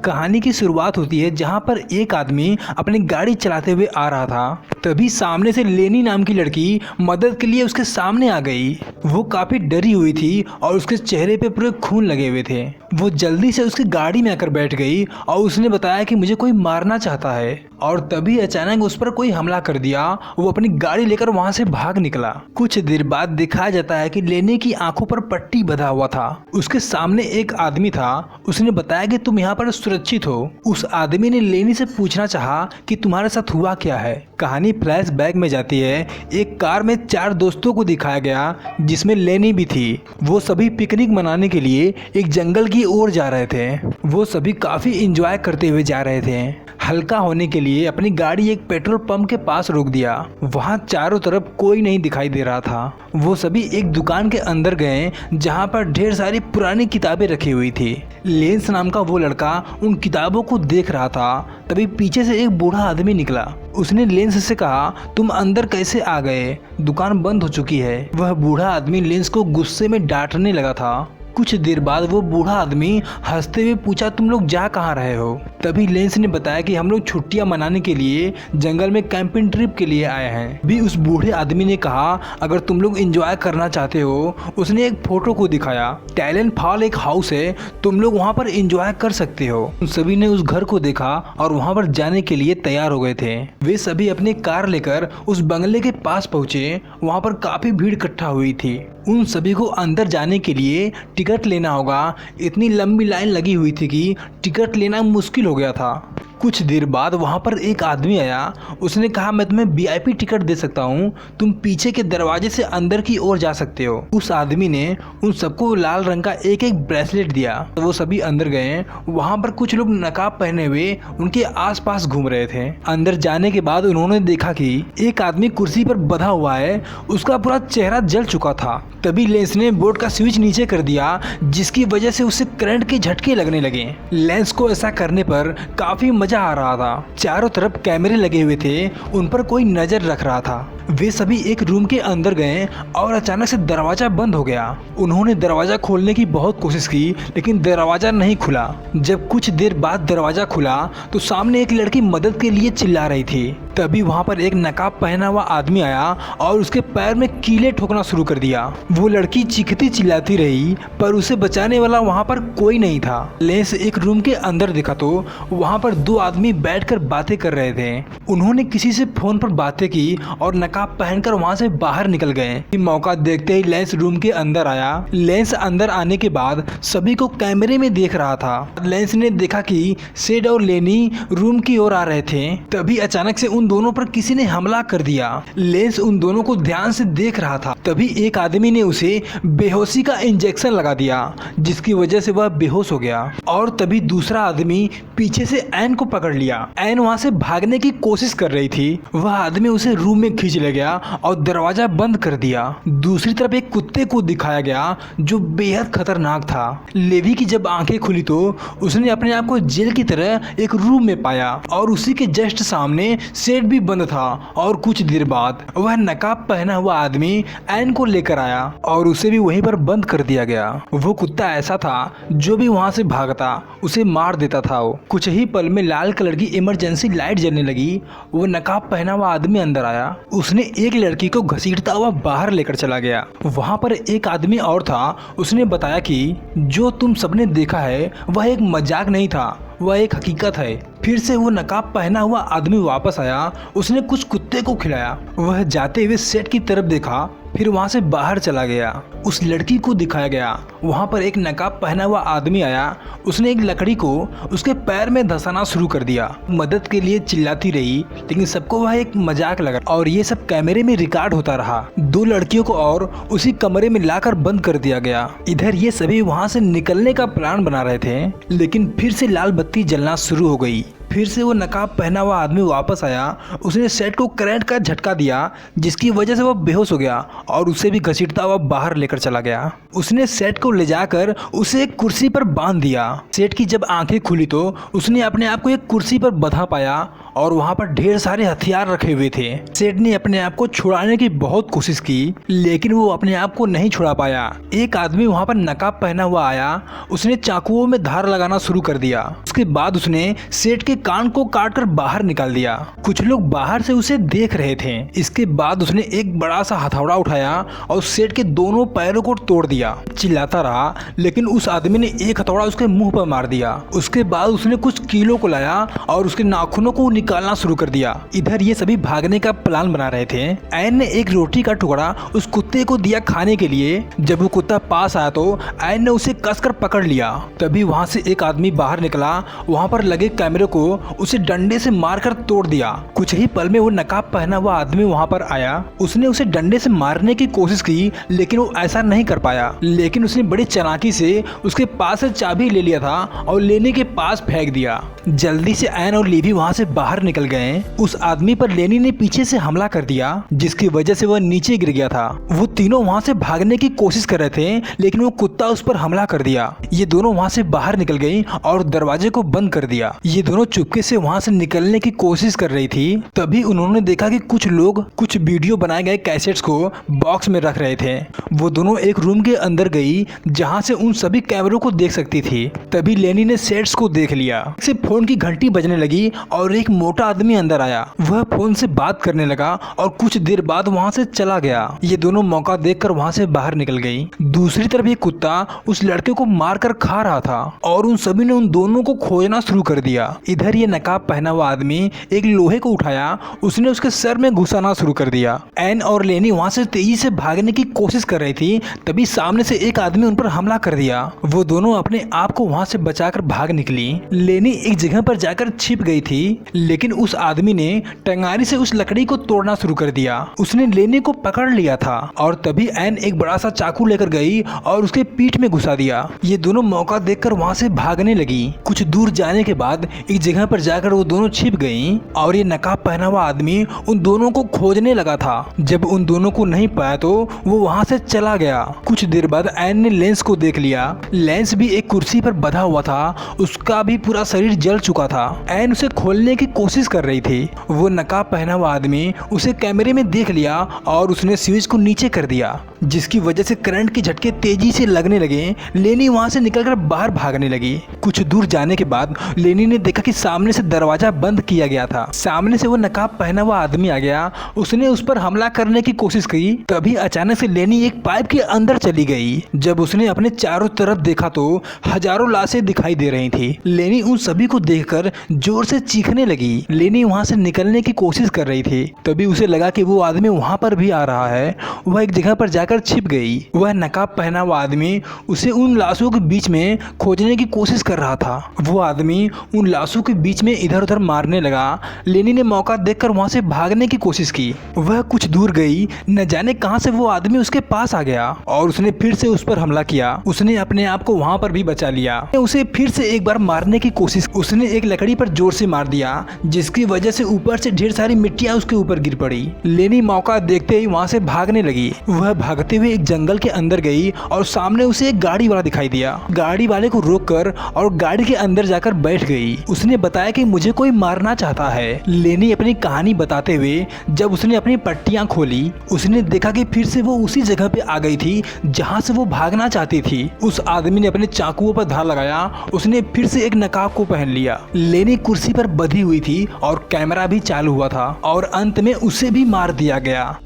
कहानी की शुरुआत होती है जहां पर एक आदमी अपनी गाड़ी चलाते हुए आ रहा था। तभी सामने से लेनी नाम की लड़की मदद के लिए उसके सामने आ गई। वो काफी डरी हुई थी और उसके चेहरे पे पूरे खून लगे हुए थे। वो जल्दी से उसकी गाड़ी में आकर बैठ गई और उसने बताया कि मुझे कोई मारना चाहता है। और तभी अचानक उस पर कोई हमला कर दिया। वो अपनी गाड़ी लेकर वहां से भाग निकला। कुछ देर बाद दिखाया जाता है कि लेनी की आंखों पर पट्टी बंधा हुआ था। उसके सामने एक आदमी था। उसने बताया कि तुम यहाँ पर सुरक्षित हो। उस आदमी ने लेनी से पूछना चाहा कि तुम्हारे साथ हुआ क्या है। कहानी फ्लैशबैक में जाती है। एक कार में 4 दोस्तों को दिखाया गया जिसमें लेनी भी थी। वो सभी पिकनिक मनाने के लिए एक जंगल की ओर जा रहे थे। वो सभी काफी एंजॉय करते हुए जा रहे थे। हल्का होने के लिए अपनी गाड़ी एक पेट्रोल पंप के पास रोक दिया। वहां चारों तरफ कोई नहीं दिखाई दे रहा था। वो सभी एक दुकान के अंदर गए जहां पर ढेर सारी पुरानी किताबें रखी हुई थी। लेंस नाम का वो लड़का उन किताबों को देख रहा था। तभी पीछे से एक बूढ़ा आदमी निकला। उसने लेंस से कहा, तुम अंदर कैसे आ गए? दुकान बंद हो चुकी है। वह बूढ़ा आदमी लेंस को गुस्से में डांटने लगा था। कुछ देर बाद वो बूढ़ा आदमी हंसते हुए पूछा, तुम लोग जा कहाँ रहे हो? तभी लेंस ने बताया कि हम लोग छुट्टियां मनाने के लिए जंगल में कैंपिंग ट्रिप के लिए आए हैं। भी उस बूढ़े आदमी ने कहा, अगर तुम लोग एंजॉय करना चाहते हो। उसने एक फोटो को दिखाया। टैलेंट फॉल एक हाउस है, तुम लोग वहाँ पर एंजॉय कर सकते हो। सभी ने उस घर को देखा और वहाँ पर जाने के लिए तैयार हो गए थे। वे सभी अपनी कार लेकर उस बंगले के पास पहुंचे। वहाँ पर काफी भीड़ इकट्ठा हुई थी। उन सभी को अंदर जाने के लिए टिकट लेना होगा। इतनी लंबी लाइन लगी हुई थी कि टिकट लेना मुश्किल हो गया था। कुछ देर बाद वहाँ पर एक आदमी आया। उसने कहा, मैं तुम्हें वीआईपी टिकट दे सकता हूँ, तुम पीछे के दरवाजे से अंदर की ओर जा सकते हो। उस आदमी ने उन सबको लाल रंग का एक एक ब्रेसलेट दिया। वो सभी अंदर गए। वहाँ पर कुछ लोग नकाब पहने हुए उनके आसपास घूम रहे थे। अंदर जाने के बाद उन्होंने देखा कि एक आदमी कुर्सी पर बंधा हुआ है। उसका पूरा चेहरा जल चुका था। तभी लेंस ने बोर्ड का स्विच नीचे कर दिया, जिसकी वजह से उसे करंट के झटके लगने लगे। लेंस को ऐसा करने पर काफी मजा आ रहा था। चारों तरफ कैमरे लगे हुए थे, उन पर कोई नजर रख रहा था। वे सभी एक रूम के अंदर गए और अचानक से दरवाजा बंद हो गया। उन्होंने दरवाजा खोलने की बहुत कोशिश की, लेकिन दरवाजा नहीं खुला। जब कुछ देर बाद दरवाजा खुला तो सामने एक लड़की मदद के लिए चिल्ला रही थी। तभी वहाँ पर एक नकाब पहना हुआ आदमी आया और उसके पैर में कीले ठोकना शुरू कर दिया। वो लड़की चीखती चिल्लाती रही, पर उसे बचाने वाला वहाँ पर कोई नहीं था। लेंस एक रूम के अंदर देखा तो वहाँ पर 2 आदमी बैठकर बातें कर रहे थे। उन्होंने किसी से फोन पर बातें की और नकाब पहनकर वहाँ से बाहर निकल गए। मौका देखते ही लेंस रूम के अंदर आया। लेंस अंदर आने के बाद सभी को कैमरे में देख रहा था। लेंस ने देखा कि सेड और लेनी रूम की ओर आ रहे थे। तभी अचानक से उन दोनों पर किसी ने हमला कर दिया। लेंस उन दोनों को ध्यान से देख रहा था। तभी एक आदमी ने उसे बेहोशी का इंजेक्शन लगा दिया, जिसकी वजह से वह बेहोश हो गया। और तभी दूसरा आदमी पीछे से एन को पकड़ लिया। एन वहां से भागने की कोशिश कर रही थी। वह आदमी उसे रूम में खींच ले गया और दरवाजा बंद कर दिया। दूसरी तरफ एक कुत्ते को दिखाया गया जो बेहद खतरनाक था। लेवी की जब आंखें खुली तो उसने अपने आप को जेल की तरह एक रूम में पाया और उसी के जस्ट सामने सेट भी बंद था। और कुछ देर बाद वह नकाब पहना हुआ आदमी एन को लेकर आया और उसे भी वहीं पर बंद कर दिया गया। वो कुत्ता ऐसा था जो भी वहां से भागता उसे मार देता था। कुछ ही पल में लाल कलर की इमरजेंसी लाइट जलने लगी। वो नकाब पहना हुआ आदमी अंदर आया। उसने एक लड़की को घसीटता हुआ बाहर लेकर चला गया। वहां पर एक आदमी और था। उसने बताया कि जो तुम सबने देखा है वह एक मजाक नहीं था, वह एक हकीकत है। फिर से वो नकाब पहना हुआ आदमी वापस आया। उसने कुछ कुत्ते को खिलाया। वह जाते हुए सेट की तरफ देखा, फिर वहां से बाहर चला गया। उस लड़की को दिखाया गया। वहां पर एक नकाब पहना हुआ आदमी आया। उसने एक लकड़ी को उसके पैर में धंसाना शुरू कर दिया। मदद के लिए चिल्लाती रही, लेकिन सबको वह एक मजाक लगा और ये सब कैमरे में रिकॉर्ड होता रहा। 2 लड़कियों को और उसी कमरे में लाकर बंद कर दिया गया। इधर ये सभी वहां से निकलने का प्लान बना रहे थे, लेकिन फिर से लाल बत्ती जलना शुरू हो गई। फिर से वो नकाब पहना हुआ आदमी वापस आया। उसने सेट को करंट का झटका दिया, जिसकी वजह से वह बेहोश हो गया और उसे भी घसीटता हुआ बाहर लेकर चला गया। उसने सेट को ले जाकर उसे एक कुर्सी पर बांध दिया। सेट की जब आंखें खुली तो उसने अपने आप को एक कुर्सी पर बंधा पाया और वहाँ पर ढेर सारे हथियार रखे हुए थे। सेठ ने अपने आप को छुड़ाने की बहुत कोशिश की, लेकिन वो अपने आप को नहीं छुड़ा पाया। एक आदमी वहाँ पर नकाब पहना हुआ आया, उसने चाकुओं में धार लगाना शुरू कर दिया। उसके बाद उसने सेठ के कान को काटकर बाहर निकाल दिया। कुछ लोग बाहर से उसे देख रहे थे। इसके बाद उसने एक बड़ा सा हथौड़ा उठाया और सेठ के दोनों पैरों को तोड़ दिया। चिल्लाता रहा, लेकिन उस आदमी ने एक हथौड़ा उसके मुंह पर मार दिया। उसके बाद उसने कुछ कीलों को लाया और उसके नाखूनों को निकालना शुरू कर दिया। इधर ये सभी भागने का प्लान बना रहे थे। ऐन ने एक रोटी का टुकड़ा उस कुत्ते को दिया खाने के लिए। जब वो कुत्ता पास आया तो ऐन ने उसे कसकर पकड़ लिया। तभी वहाँ से एक आदमी बाहर निकला, वहाँ पर लगे कैमरे को उसे डंडे से मारकर तोड़ दिया। कुछ ही पल में वो नकाब पहना हुआ आदमी वहाँ पर आया। उसने उसे डंडे से मारने की कोशिश की, लेकिन वो ऐसा नहीं कर पाया। लेकिन उसने बड़ी चालाकी से उसके पास से चाबी ले लिया था और लेनी के पास फेंक दिया। जल्दी से ऐन और लीवी वहाँ से बाहर निकल गए। उस आदमी पर लेनी ने पीछे से हमला कर दिया, जिसकी वजह से वह नीचे गिर गया था। वो तीनों वहाँ से भागने की कोशिश कर रहे थे, लेकिन वो कुत्ता उस पर हमला कर दिया। ये दोनों वहाँ से बाहर निकल गई और दरवाजे को बंद कर दिया। ये दोनों चुपके से वहाँ से निकलने की कोशिश कर रही थी। तभी उन्होंने देखा कि कुछ लोग कुछ वीडियो बनाए गए कैसेट्स को बॉक्स में रख रहे थे। वो दोनों एक रूम के अंदर गई, जहाँ से उन सभी कैमरों को देख सकती थी। तभी लेनी ने सेट्स को देख लिया। से फोन की घंटी बजने लगी और एक मोटा आदमी अंदर आया। वह फोन से बात करने लगा और कुछ देर बाद वहाँ से चला गया। ये दोनों मौका देखकर वहाँ से बाहर निकल गई। दूसरी तरफ एक कुत्ता उस लड़के को मारकर खा रहा था और उन सभी ने उन दोनों को खोजना शुरू कर दिया। इधर ये नकाब पहना हुआ आदमी एक लोहे को उठाया, उसने उसके सर में घुसाना शुरू कर दिया। एन और लेनी वहाँ से तेजी से भागने की कोशिश कर रही थी। तभी सामने से एक आदमी उन पर हमला कर दिया। वो दोनों अपने आप को वहाँ से बचाकर भाग निकली। लेनी एक जगह पर जाकर छिप गई थी, लेकिन उस आदमी ने टंगारी से उस लकड़ी को तोड़ना शुरू कर दिया। उसने लेनी को पकड़ लिया था और तभी एन एक बड़ा सा चाकू लेकर गई और उसके पीठ में घुसा दिया। ये दोनों मौका देखकर वहाँ से भागने लगी। कुछ दूर जाने के बाद एक जगह पर जाकर वो दोनों छिप गई और ये नकाब पहना हुआ आदमी उन दोनों को खोजने लगा था। जब उन दोनों को नहीं पाया तो वो वहाँ से चला गया। कुछ देर बाद एन ने लेंस को देख लिया। लेंस भी एक कुर्सी पर बंधा हुआ था, उसका भी पूरा शरीर जल चुका था। एन उसे खोलने की कोशिश कर रही थी। वो नकाब पहना हुआ आदमी उसे कैमरे में देख लिया और उसने स्विच को नीचे कर दिया, जिसकी वजह से करंट के झटके तेजी से लगने लगे। लेनी वहाँ से निकलकर बाहर भागने लगी। कुछ दूर जाने के बाद लेनी ने देखा कि सामने से दरवाजा बंद किया गया था। सामने से वो नकाब पहना हुआ आदमी आ गया। उसने उस पर हमला करने की कोशिश की। तभी अचानक से लेनी एक पाइप के अंदर चली गई। जब उसने अपने चारों तरफ देखा तो हजारों लाशें दिखाई दे रही थी। लेनी उन सभी को देखकर जोर से चीखने लगी। लेनी वहाँ से निकलने की कोशिश कर रही थी। तभी उसे लगा कि वो आदमी वहाँ पर भी आ रहा है। वह एक जगह पर जाकर छिप गई। वह नकाब पहना हुआ आदमी उसे उन लाशों के बीच में खोजने की कोशिश कर रहा था। वो आदमी उन लाशों के बीच में इधर उधर मारने लगा। लेनी ने मौका देखकर वहाँ से भागने की कोशिश की। वह कुछ दूर गई, न जाने कहां से वो आदमी उसके पास आ गया और उसने फिर से उस पर हमला किया। उसने अपने आप को वहां पर भी बचा लिया। उसे फिर से एक बार मारने की कोशिश, उसने एक लकड़ी पर जोर से मार दिया, जिसकी वजह से ऊपर से ढेर सारी मिट्टियां उसके ऊपर गिर पड़ी। लेनी मौका देखते ही वहां से भागने लगी। वह भागते हुए एक जंगल के अंदर गई और सामने उसे एक गाड़ी वाला दिखाई दिया। गाड़ी वाले को रोककर और गाड़ी के अंदर जाकर बैठ गई। उसने बताया कि मुझे कोई मारना चाहता है। लेनी अपनी कहानी बताते हुए जब उसने अपनी पट्टियां खोली, उसने देखा कि फिर से वो उसी जगह पे आ गई थी जहां से वो भागना चाहती थी। उस आदमी ने अपने चाकुओं पर धार लगाया। उसने फिर से एक नकाब को पहन लिया। लेनी कुर्सी पर बंधी हुई थी और कैमरा भी चालू हुआ था और अंत में उसे भी मार दिया गया।